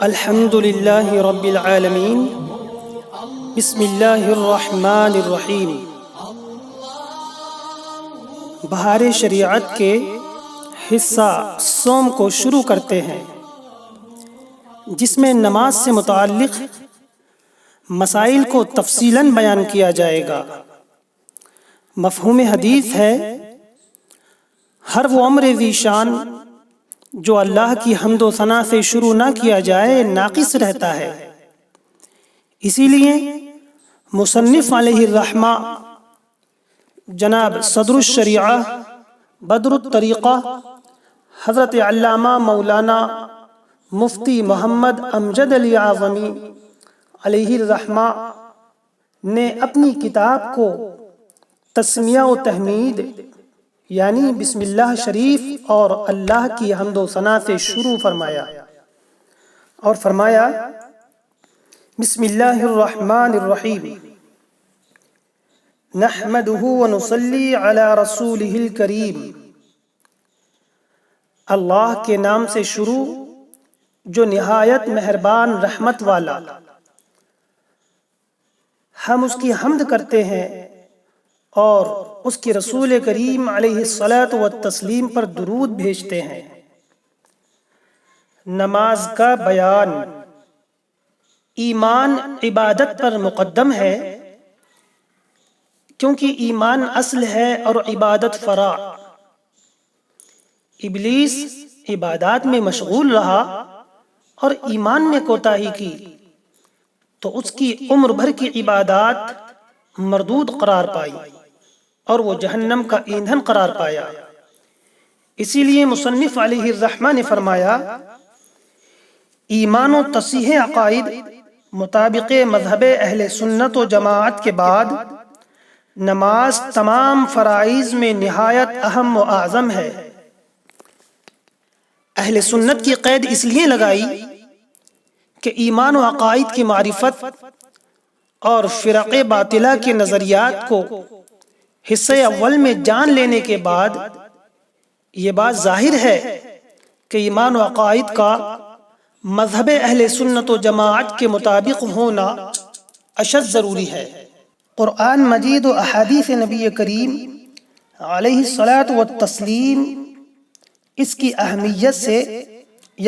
الحمد للہ رب العالمین، بسم اللہ الرحمن الرحیم۔ بہار شریعت کے حصہ صوم کو شروع کرتے ہیں، جس میں نماز سے متعلق مسائل کو تفصیلاً بیان کیا جائے گا۔ مفہوم حدیث ہے ہر وہ امر ذی شان جو اللہ کی حمد و ثنا سے شروع نہ کیا جائے ناقص رہتا ہے۔ اسی لیے مصنف علیہ الرحمہ جناب صدر الشریعہ بدر الطریقہ حضرت علامہ مولانا مفتی محمد امجد علی اعظمی علیہ الرحمہ نے اپنی کتاب کو تسمیہ و تحمید یعنی بسم اللہ شریف اور اللہ کی حمد و ثنا سے شروع فرمایا اور فرمایا بسم اللہ الرحمن الرحیم نحمده ونصلی علی رسولہ الکریم۔ اللہ کے نام سے شروع جو نہایت مہربان رحمت والا، ہم اس کی حمد کرتے ہیں اور اس کے رسول کریم علیہ الصلاۃ والتسلیم پر درود بھیجتے ہیں۔ نماز کا بیان ایمان عبادت پر مقدم ہے، کیونکہ ایمان اصل ہے اور عبادت فرع۔ ابلیس عبادات میں مشغول رہا اور ایمان میں کوتاہی کی تو اس کی عمر بھر کی عبادات مردود قرار پائی اور وہ جہنم کا ایندھن قرار پایا۔ اسی لیے مصنف علیہ الرحمہ نے فرمایا ایمان و تصحیح عقائد مطابق مذہب اہل سنت و جماعت کے بعد نماز تمام فرائض میں نہایت اہم و اعظم ہے۔ اہل سنت کی قید اس لیے لگائی کہ ایمان و عقائد کی معرفت اور فرق باطلہ کے نظریات کو حصہ اول میں جان لینے کے بعد یہ بات ظاہر ہے کہ ایمان و عقائد کا مذہب اہل سنت و جماعت کے مطابق ہونا اشد ضروری ہے۔ قرآن مجید و احادیث نبی کریم علیہ الصلاۃ والتسلیم اس کی اہمیت سے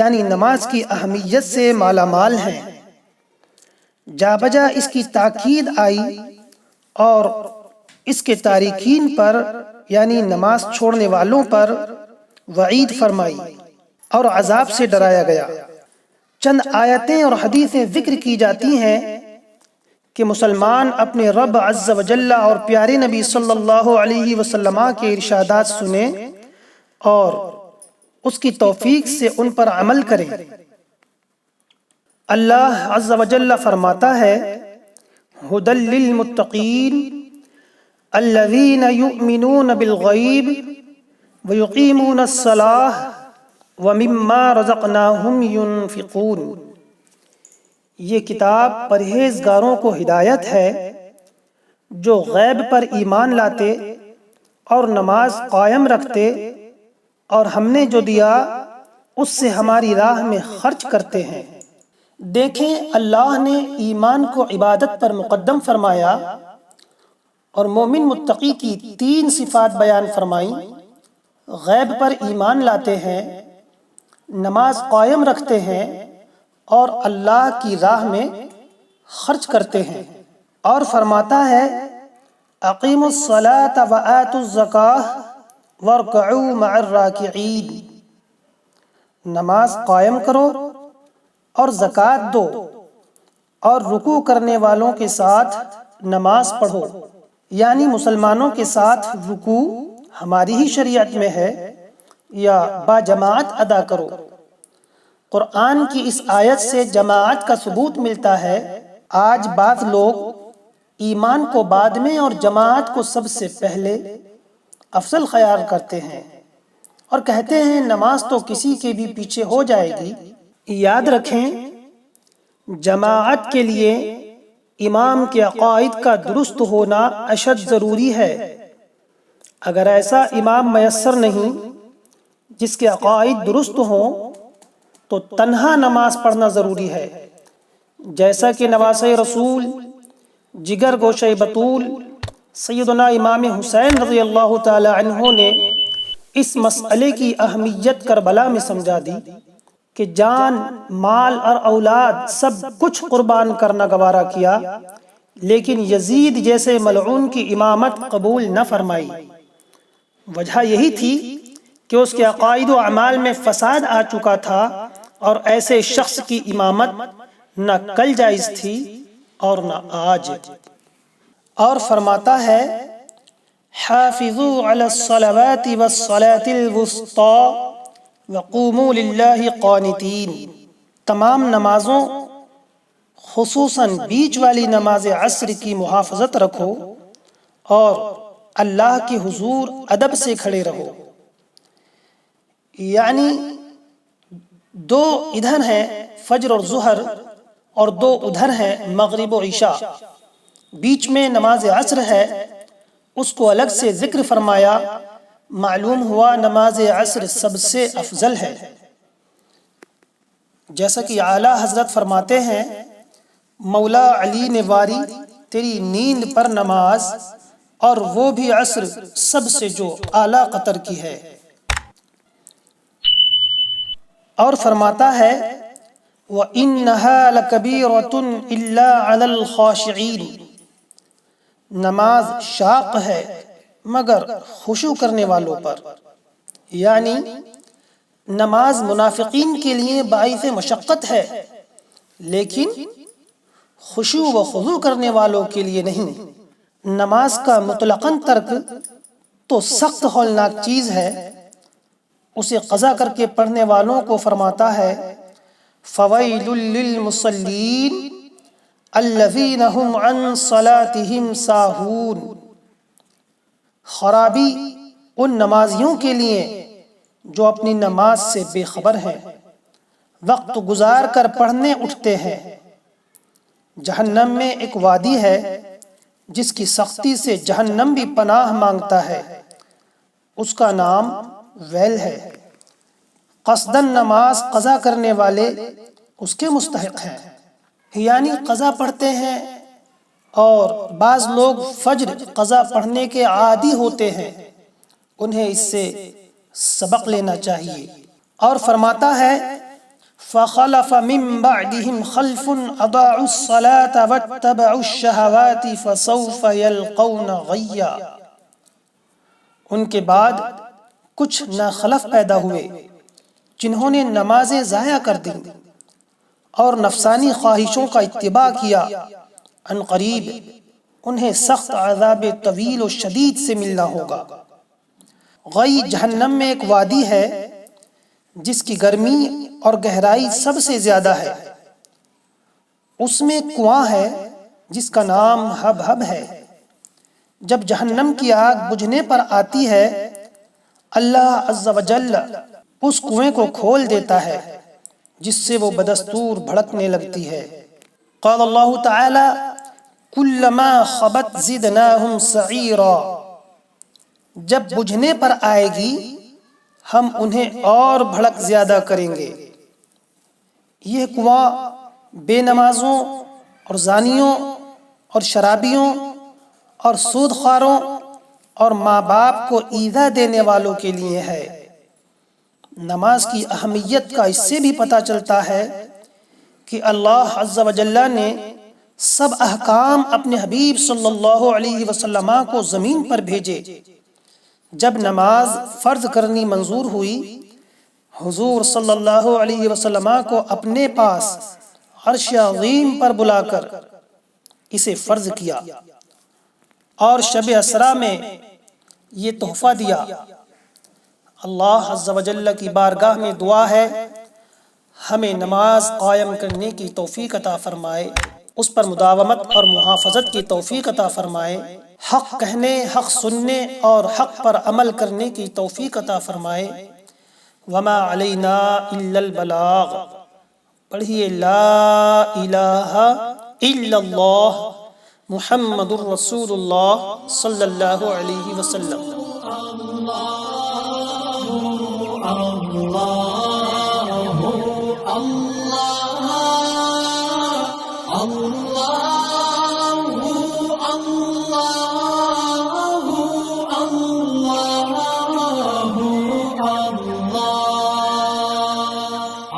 یعنی نماز کی اہمیت سے مالا مال ہیں۔ جا بجا اس کی تاکید آئی اور اس کے تارکین پر یعنی نماز چھوڑنے والوں پر وعید فرمائی اور عذاب سے ڈرایا گیا۔ چند آیتیں اور حدیثیں ذکر کی جاتی ہیں کہ مسلمان اپنے رب عز و جل اور پیارے نبی صلی اللہ علیہ وسلم کے ارشادات سنیں اور اس کی توفیق سے ان پر عمل کریں۔ اللہ عز و جل فرماتا ہے ھدی للمتقین الذین یؤمنون بالغیب ویقیمون الصلاۃ ومما رزقناہم ینفقون۔ یہ کتاب پرہیزگاروں کو ہدایت ہے جو غیب پر ایمان لاتے اور نماز قائم رکھتے اور ہم نے جو دیا اس سے ہماری راہ میں خرچ کرتے ہیں۔ دیکھیں اللہ نے ایمان کو عبادت پر مقدم فرمایا اور مومن متقی کی تین صفات بیان فرمائیں۔ غیب پر ایمان لاتے ہیں، نماز قائم رکھتے ہیں اور اللہ کی راہ میں خرچ کرتے ہیں۔ اور فرماتا ہے اقیموا الصلاۃ وآتوا الزکاۃ وارکعوا مع الراکعین۔ نماز قائم کرو اور زکوٰۃ دو اور رکوع کرنے والوں کے ساتھ نماز پڑھو، یعنی مسلمانوں کے ساتھ رکوع ہماری ہی شریعت میں ہے یا باجماعت ادا کرو۔ قرآن کی اس آیت سے جماعت کا ثبوت ملتا ہے۔ آج بعض لوگ ایمان کو بعد میں اور جماعت کو سب سے پہلے افضل خیال کرتے ہیں اور کہتے ہیں نماز تو کسی کے بھی پیچھے ہو جائے گی۔ یاد رکھیں جماعت کے لیے امام کے عقائد کا درست ہونا اشد ضروری ہے۔ اگر ایسا امام میسر نہیں جس کے عقائد درست ہوں تو تنہا نماز پڑھنا ضروری ہے، جیسا کہ نواسۂ رسول، جگر گوشہ بطول سیدنا امام حسین رضی اللہ تعالی عنہ نے اس مسئلے کی اہمیت کربلا میں سمجھا دی کہ جان، مال اور اولاد سب کچھ قربان کرنا گوارا کیا، لیکن یزید جیسے ملعون کی امامت قبول نہ فرمائی۔ وجہ یہی تھی کہ اس کے عقائد و اعمال میں فساد آ چکا تھا، اور ایسے شخص کی امامت نہ کل جائز تھی اور نہ آج۔ اور فرماتا ہے، حافظوا علی الصلوات والصلاة الوسطى وقوموا للہ قانتین، تمام نمازوں خصوصاً بیچ والی نماز عصر کی محافظت رکھو اور اللہ کے حضور ادب سے کھڑے رہو۔ یعنی دو ادھر ہیں فجر اور ظہر، اور دو ادھر ہیں مغرب و عشاء، بیچ میں نماز عصر ہے، اس کو الگ سے ذکر فرمایا۔ معلوم ہوا نماز عصر سب سے افضل ہے، جیسا کہ اعلیٰ حضرت فرماتے ہیں، مولا علی نے واری تیری نیند پر نماز، اور وہ بھی عصر سب سے جو اعلیٰ قطر کی ہے۔ اور فرماتا ہے، وَإِنَّهَا لَكَبِيرَةٌ إِلَّا عَلَى الْخَاشِعِينَ، نماز شاق ہے مگر خشوع کرنے والوں پر، یعنی نماز منافقین کے لیے باعث مشقت ہے، لیکن خشوع و خضوع کرنے والوں کے لیے نہیں۔ نماز کا مطلقاً ترک تو سخت ہولناک چیز ہے، اسے قضا کر کے پڑھنے والوں کو فرماتا ہے، فَوَيْلٌ لِّلْمُصَلِّينَ الَّذِينَ هُمْ عَن صَلَاتِهِمْ سَاهُونَ، خرابی ان نمازیوں کے لیے جو اپنی نماز سے بے خبر ہیں، وقت گزار کر پڑھنے اٹھتے ہیں۔ جہنم میں ایک وادی ہے جس کی سختی سے جہنم بھی پناہ مانگتا ہے، اس کا نام ویل ہے۔ قصداً نماز قضا کرنے والے اس کے مستحق ہیں، یعنی قضا پڑھتے ہیں، اور بعض لوگ فجر قضا پڑھنے کے عادی ہوتے ہیں، انہیں اس سے سبق لینا چاہیے۔ اور فرماتا ہے، فَخَلَفَ مِن بَعْدِهِمْ خَلْفٌ أَضَاعُوا الصَّلَاةَ وَاتَّبَعُوا الشَّهَوَاتِ فَسَوْفَ يَلْقَوْنَ غَيًّا، ان کے بعد کچھ ناخلف پیدا ہوئے جنہوں نے نمازیں ضائع کر دیں اور نفسانی خواہشوں کا اتباع کیا، ان قریب انہیں سخت عذاب طویل و شدید سے ملنا ہوگا۔ غی جہنم میں ایک وادی ہے جس کی گرمی اور گہرائی سب سے زیادہ ہے، اس میں کنواں ہے جس کا نام ہب ہب ہے۔ جب جہنم کی آگ بجھنے پر آتی ہے، اللہ عز و جل اس کنویں کو کھول دیتا ہے جس سے وہ بدستور بھڑکنے لگتی ہے۔ قال اللہ تعالی، کلما خبت زدناہم سعیرا، جب بجھنے پر آئے گی ہم انہیں اور بھڑک زیادہ کریں گے۔ یہ کنواں بے نمازوں اور زانیوں اور شرابیوں اور سود خواروں اور ماں باپ کو ایذا دینے والوں کے لیے ہے۔ نماز کی اہمیت کا اس سے بھی پتہ چلتا ہے کہ اللہ عز و جل نے سب احکام اپنے حبیب صلی اللہ علیہ وسلم کو زمین پر بھیجے۔ جب نماز فرض کرنی منظور ہوئی، حضور صلی اللہ علیہ وسلم کو اپنے پاس عرش عظیم پر بلا کر اسے فرض کیا، اور شب اسریٰ میں یہ تحفہ دیا۔ اللہ عز و جل کی بارگاہ میں دعا ہے، ہمیں نماز قائم کرنے کی توفیق عطا فرمائے، اس پر مداومت اور محافظت کی توفیق عطا فرمائے، حق کہنے، حق سننے اور حق پر عمل کرنے کی توفیق عطا فرمائے۔ وما علینا الا البلاغ، پڑھیے لا الہ الا اللہ محمد الرسول اللہ صلی اللہ علیہ وسلم۔ اللہ اللہ